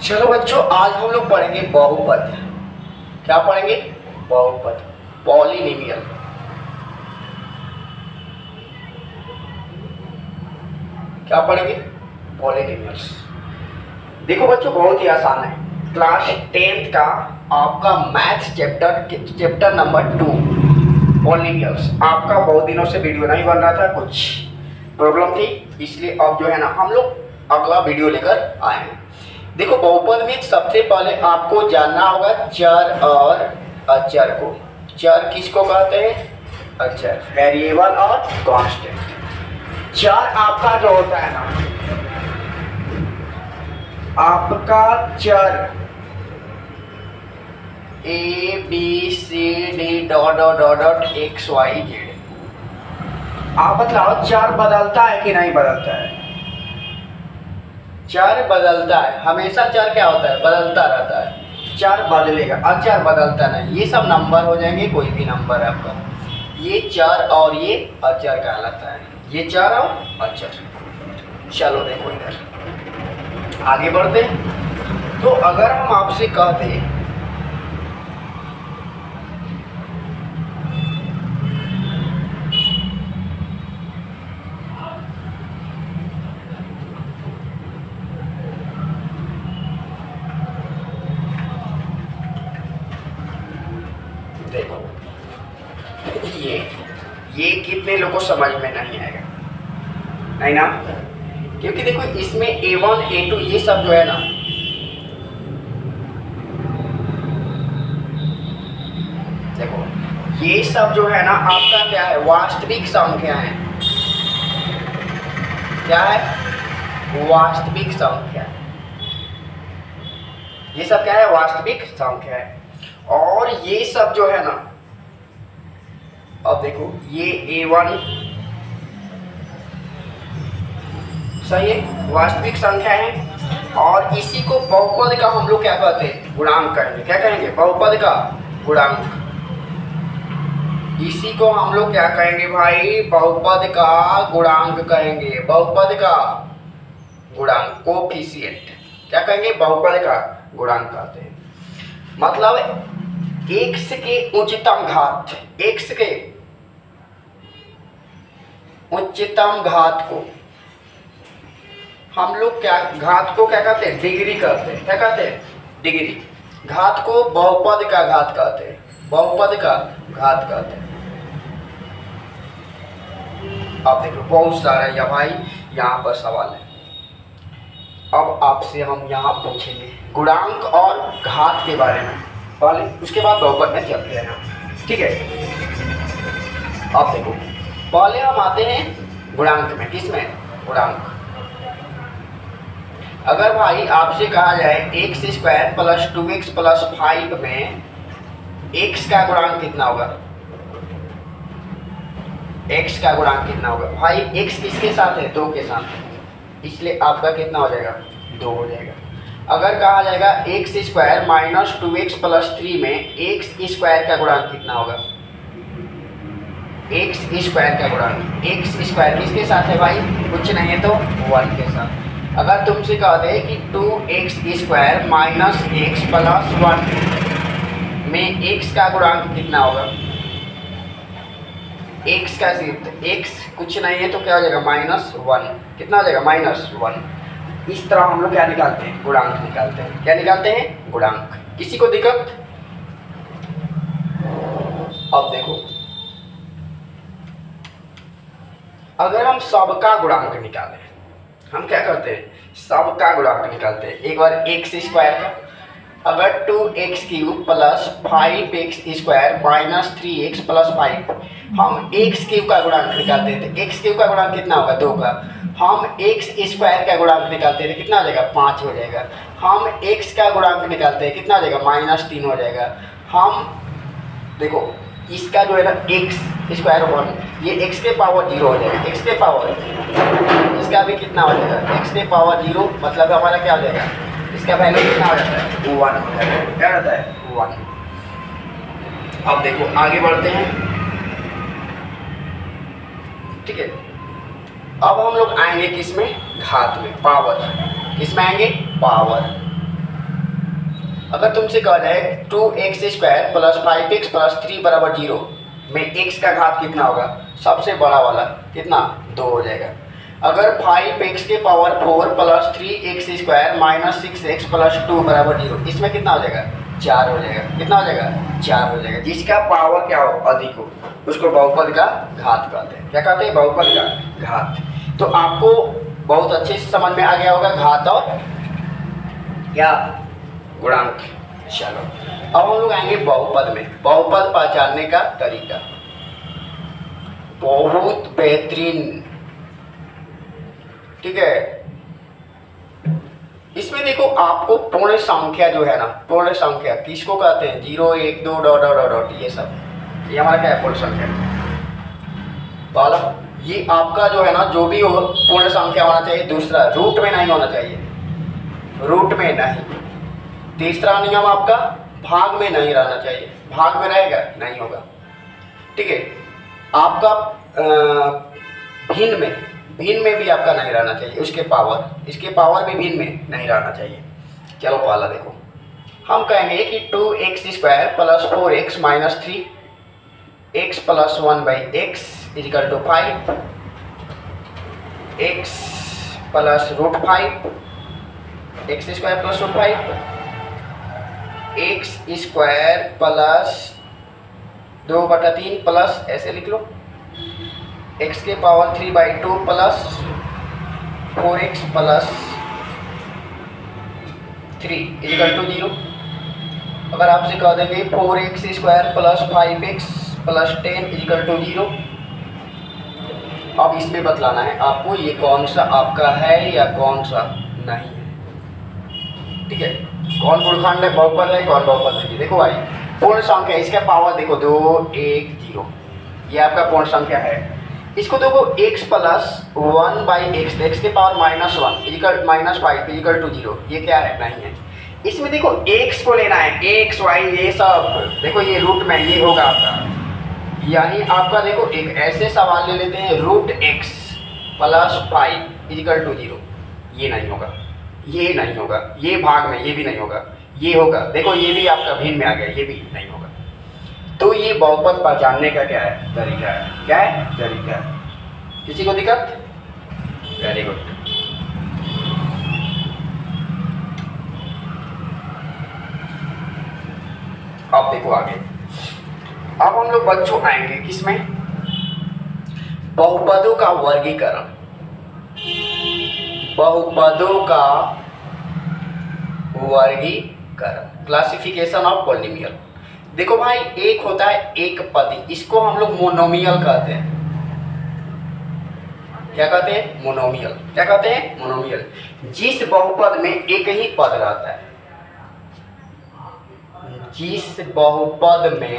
चलो बच्चों, आज हम लोग पढ़ेंगे बहुपद। क्या पढ़ेंगे? बहुपद, पॉलिनोमियल। क्या पढ़ेंगे? पॉलिनोमियल्स। देखो बच्चों, बहुत ही आसान है। क्लास 10th का आपका मैथ्स चैप्टर नंबर 2 पॉलिनोमियल्स, आपका बहुत दिनों से वीडियो नहीं बन रहा था, कुछ प्रॉब्लम थी, इसलिए अब जो है ना हम लोग अगला वीडियो लेकर आए हैं। देखो, बहुपद में सबसे पहले आपको जानना होगा चर और अचर को। चर किसको कहते हैं? अचर, वेरिएबल और कांस्टेंट। चर आपका जो होता है ना, आपका चर A B C D dot dot dot dot X Y Z. आप बताओ, चर बदलता है कि नहीं बदलता है? चर बदलता है। हमेशा चर क्या होता है? बदलता रहता है। चर बदलेगा, अचर बदलता नहीं। ये सब नंबर हो जाएंगे, कोई भी नंबर है आपका। ये चर और ये अचर कहलाता है। ये चर और अचर। चलो देखो, इधर आगे बढ़ते हैं। तो अगर हम आपसे कहते देखो, ये कितने लोगों को समझ में नहीं आएगा? नहीं ना? क्योंकि देखो, इसमें A1 A2 ये सब जो है ना, देखो ये सब जो है ना आपका क्या है? वास्तविक संख्या है। क्या है? वास्तविक संख्या। ये सब क्या है? वास्तविक संख्या है। और ये सब जो है ना, अब देखो ये A1 सही है, वास्तविक संख्या है। और इसी को बहुपद का हम लोग क्या कहते हैं? गुणांक कहेंगे। क्या कहेंगे? बहुपद का गुणांक। इसी को हम लोग क्या कहेंगे भाई? बहुपद का गुणांक कहेंगे। बहुपद का गुणांक, कोफिशिएंट। क्या कहेंगे? बहुपद का गुणांक कहते हैं। मतलब x के उच्चतम घात, x के उच्चतम घात को हम लोग क्या, घात को क्या कहते हैं? डिग्री कहते हैं। क्या कहते हैं? डिग्री। घात को बहुपद का घात कहते हैं। बहुपद का घात कहते हैं। अब देखो, बहुत सारा या भाई यहाँ पर सवाल है। अब आपसे हम यहाँ पूछेंगे गुणांक और घात के बारे में पहले, उसके बाद बहुपद में चलते हैं, ठीक है? अब देखो, पहले हम आते हैं गुणांक में। किस में? गुणांक। अगर भाई आपसे कहा जाए x² + 2x + 5 में x का गुणांक कितना होगा? x का गुणांक कितना होगा भाई? x किसके साथ है? 2 के साथ, इसलिए आपका कितना हो जाएगा? 2 हो जाएगा। अगर कहा जाएगा x² - 2x + 3 में x² का गुणांक कितना होगा? x² का गुणांक, x² किसके साथ है भाई? कुछ नहीं है तो 1 के साथ। अगर तुमसे कह दे कि 2x² - x + 1 में x का गुणांक कितना होगा? x का सिर्फ x कुछ नहीं है तो क्या हो जाएगा? -1। कितना हो जाएगा? -1। इस तरह हम लोग क्या निकालते हैं? गुणांक निकालते हैं। क्या निकालते हैं? गुणांक। किसी को दिक्कत? अब देखो, अगर हम सबका गुणांक निकालें, हम क्या करते हैं? सबका गुणांक निकालते हैं। एक बार x² का, अगर 2x³ + 5x² - 3x + 5, हम x³ का गुणांक निकालते हैं तो x³ का गुणांक कितना होगा? 2 का। हम x² का गुणांक निकालते हैं तो कितना हो जाएगा? 5 हो जाएगा। हम x का गुणांक निकालते हैं, कितना हो जाएगा? -3 हो जाएगा। हम देखो, इसका जो है ना x² 1, ये x के पावर 0 हो जाएगा। x के पावर, इसका भी कितना हो जाएगा? x के पावर 0, मतलब हमारा क्या हो जाएगा? इसका वैल्यू कितना हो जाता है? 1 हो जाएगा। क्या रहता है? 1। अब देखो आगे बढ़ते हैं, ठीक है? अब हम लोग आएंगे किसमें? घात में, पावर। किसमें आएंगे? पावर। अगर तुमसे कहा जाए 2x² प्लस 5x प्लस 3 बराबर 0 में x का घात कितना होगा, सबसे बड़ा वाला कितना 2 हो जाएगा। अगर 5x के power 4 plus 3x² minus 6x plus 2 बराबर 0, इसमें कितना हो जाएगा 4 हो जाएगा। कितना हो जाएगा 4 हो जाएगा। जिसका पावर क्या हो अधिक हो उसको बहुपद का घात कहते हैं। क्या कहते हैं, बहुपद का घात। तो आपको बहुत अच्छे से समझ में आ गया होगा घात और क्या गुणांक। चलो अब हम लोग आएंगे बहुपद में। बहुपद पहचानने का तरीका बहुत बेहतरीन, ठीक है। इसमें देखो आपको पूर्ण संख्या जो है ना, पूर्ण संख्या किसको कहते हैं, 0 1 2 डॉट डॉट डॉट, ये सब ये हमारा क्या है पूर्ण संख्या वाला। ये आपका जो है ना जो भी हो पूर्ण संख्या होना चाहिए। दूसरा रूट में नहीं होना चाहिए, रूट में नहीं। तीसरा नियम आपका भाग में नहीं रहना चाहिए, भाग में रहेगा नहीं होगा, ठीक है। आपका भिन्न में भी आपका नहीं रहना चाहिए, उसके पावर, इसके पावर भी भिन्न में नहीं रहना चाहिए। चलो पहला देखो, हम कहेंगे कि 2x² plus 4x minus 3x plus 1/x equal to 5, x plus √5, x² plus √5, x² plus 2/3 plus ऐसे लिख लो x के power 3/2 plus 4x plus 3 equal to 0। अगर आपसे कह देंगे 4x² plus 5x plus 10 is equal to 0, अब इसमें बतलाना है आपको ये कौन सा आपका है या कौन सा नहीं है, ठीक है। कौन पूर्णखंड है, बहुपद है, कौन बहुपद नहीं। देखो भाई पूर्ण संख्या, इसका पावर देखो 2 1 0, ये आपका पूर्ण संख्या है। इसको देखो x प्लस 1/x, x के पावर -1 इजिकल -5 इजिकल टू 0, ये क्या है नहीं है। इसमें देखो x को लेना है, x y ये सब देखो ये रूट में ये होगा आपका, यानी आपका देखो एक ऐसे सवाल ले लेते हैं √x प्लस 5 इजिकल टू 0, ये नहीं होगा, ये नहीं होगा, ये भाग में ये भी नहीं होगा, ये होगा। देखो ये भी आपका भिन्न में आ गया, ये भी नहीं होगा। तो ये बहुपद पहचानने का क्या है तरीका है, क्या है तरीका है। किसी को दिक्कत, वेरी गुड। अब देखो आगे, अब हम लोग बच्चों आएंगे किसमें, बहुपदों का वर्गीकरण, बहुपदों का वर्गीकरण, क्लासिफिकेशन ऑफ पॉलिनोमियल। देखो भाई एक होता है एक पदी, इसको हम लोग मोनोमियल कहते हैं। क्या कहते हैं, मोनोमियल। क्या कहते हैं, मोनोमियल। जिस बहुपद में एक ही पद रहता है, जिस बहुपद में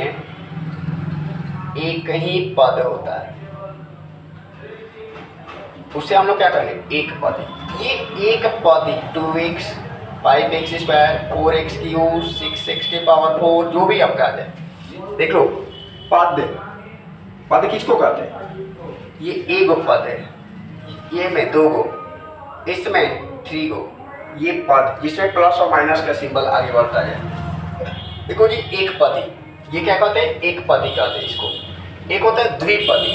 एक ही पद होता है उसे हम लोग क्या करेंगे, एक पदी। ये एक पदी 2x 5x² 4x³ 6x के पावर 4 जो भी आपका आ जाए, देख लो पद, पद किसको कहते हैं, ये एक पद है, ये में 2 गो, इसमें 3 गो, ये पद जिसमें प्लस और माइनस का सिंबल आगे बढ़ता है। देखो जी एक पदी, ये क्या कहते हैं, एक पदी कहते हैं इसको। एक होता है द्विपदी,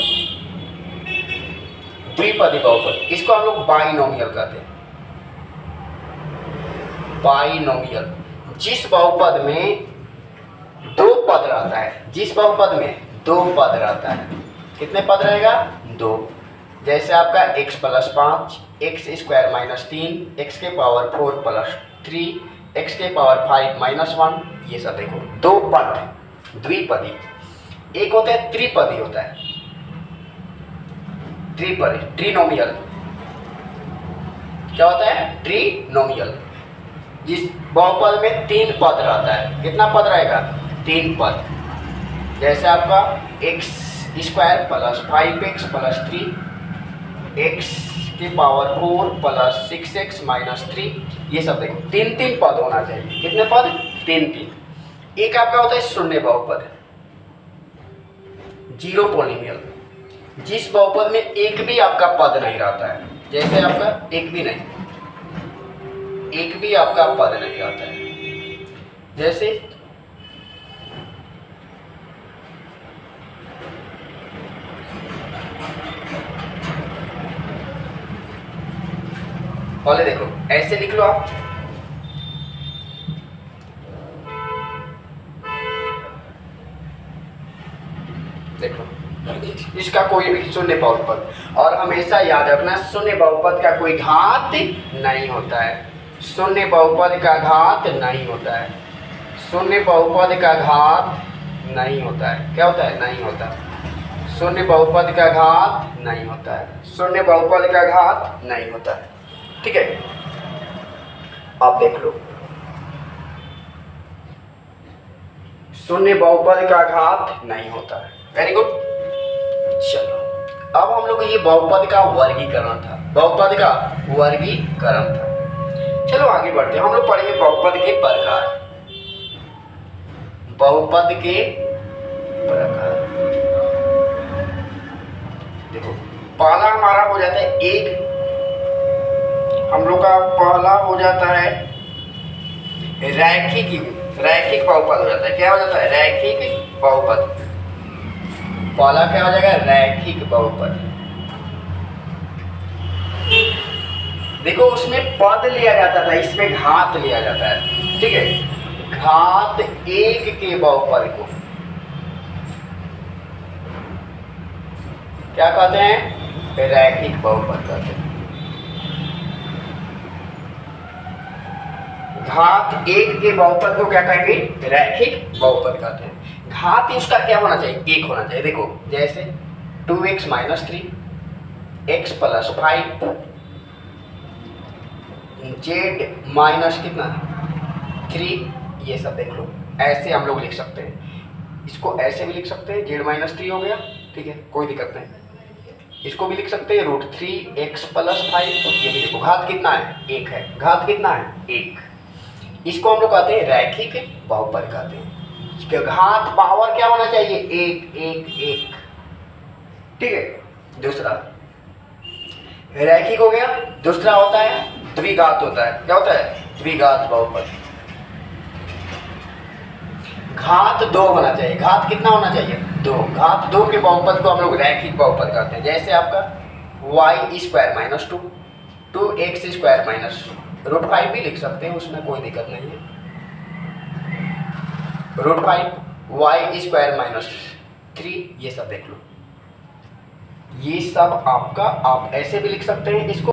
द्विपदी बहुपद, इसको हम लोग बाइनोमियल कहते हैं। बाइनोमियल, जिस बहुपद में 2 पद रहता है, जिस बहुपद में 2 पद रहता है, कितने पद रहेगा 2। जैसे आपका x plus 5, x² minus 3, x के पावर 4 प्लस 3, x के पावर 5 माइनस 1, ये सब देखो 2 पद द्विपदी। एक होता है त्रिपदी, होता है त्रिपदी, ट्रिनोमियल। क्या होता है, ट्रिनोमियल। जिस बहुपद में 3 पद रहता है, कितना पद रहेगा 3 पद। जैसे आपका x² plus 5x plus 3, x के पावर 4 प्लस 6x माइनस 3, ये सब देखो 3 पद होना चाहिए। कितने पद, 3। एक आपका होता है शून्य बहुपद, 0 पॉलिनोमियल, जिस बहुपद में एक भी आपका पद नहीं रहता है। जैसे आपका एक भी नहीं, एक भी आपका पद नहीं रहता है। जैसे पहले देखो ऐसे लिख लो आप, देखो इसका कोई भी शून्य बहुपद, और हमेशा याद रखना शून्य बहुपद का कोई घात नहीं होता है, शून्य बहुपद का घात नहीं होता है, शून्य बहुपद का घात नहीं होता है। क्या होता है? नहीं होता। शून्य बहुपद का घात नहीं होता है, शून्य बहुपद का घात नहीं होता है। ठीक है, आप देख लो शून्य बहुपद का घात नहीं होता है। Very good. चलो अब हम लोग ये बहुपद का वर्गीकरण था, बहुपद का वर्गीकरण था। चलो आगे बढ़ते हैं, हम लोग पढ़ेंगे बहुपद के प्रकार। बहुपद के प्रकार देखो, पहला हमारा हो जाता है एक, हम लोग का पहला हो जाता है रैखिक बहुपद हो जाता है। क्या हो जाता है? रैखिक बहुपद। पहला क्या हो जाएगा? रैखिक बहुपद। देखो उसमें पद लिया जाता था, इसमें घात लिया जाता है। ठीक है, घात एक के बहुपद को क्या कहते हैं? रैखिक बहुपद कहते हैं। घात एक के बहुपद को क्या कहेंगे? रैखिक बहुपद कहते हैं। घात इसका क्या होना चाहिए? एक होना चाहिए। देखो जैसे 2x - 3, x + 5, z माइनस कितना 3, ये सब देख लो। ऐसे हम लोग लिख सकते हैं, इसको ऐसे भी लिख सकते हैं, z - 3 हो गया। ठीक है, कोई दिक्कत नहीं। इसको भी लिख सकते हैं √3x + 5, ये भी देखो। घात कितना है? एक है। घात कितना है? एक। इसको हम लोग कहते हैं रैखिक बहुपद कहते हैं। इसके घात पावर क्या होना चाहिए? एक एक एक। ठीक है, दूसरा रैखिक हो गया। दूसरा होता है द्विघात होता है। क्या होता है? द्विघात बहुपद। घात 2 होना चाहिए। घात कितना होना चाहिए? 2। घात 2 के बहुपद को हम लोग रैखिक बहुपद कहते हैं। जैसे आपका y² - 2, 2x² - √5 भी लिख सकते हैं, उसमें कोई दिक्कत नहीं है। √5 y² - 3, ये सब देख लो। ये सब आपका आप ऐसे भी लिख सकते हैं इसको।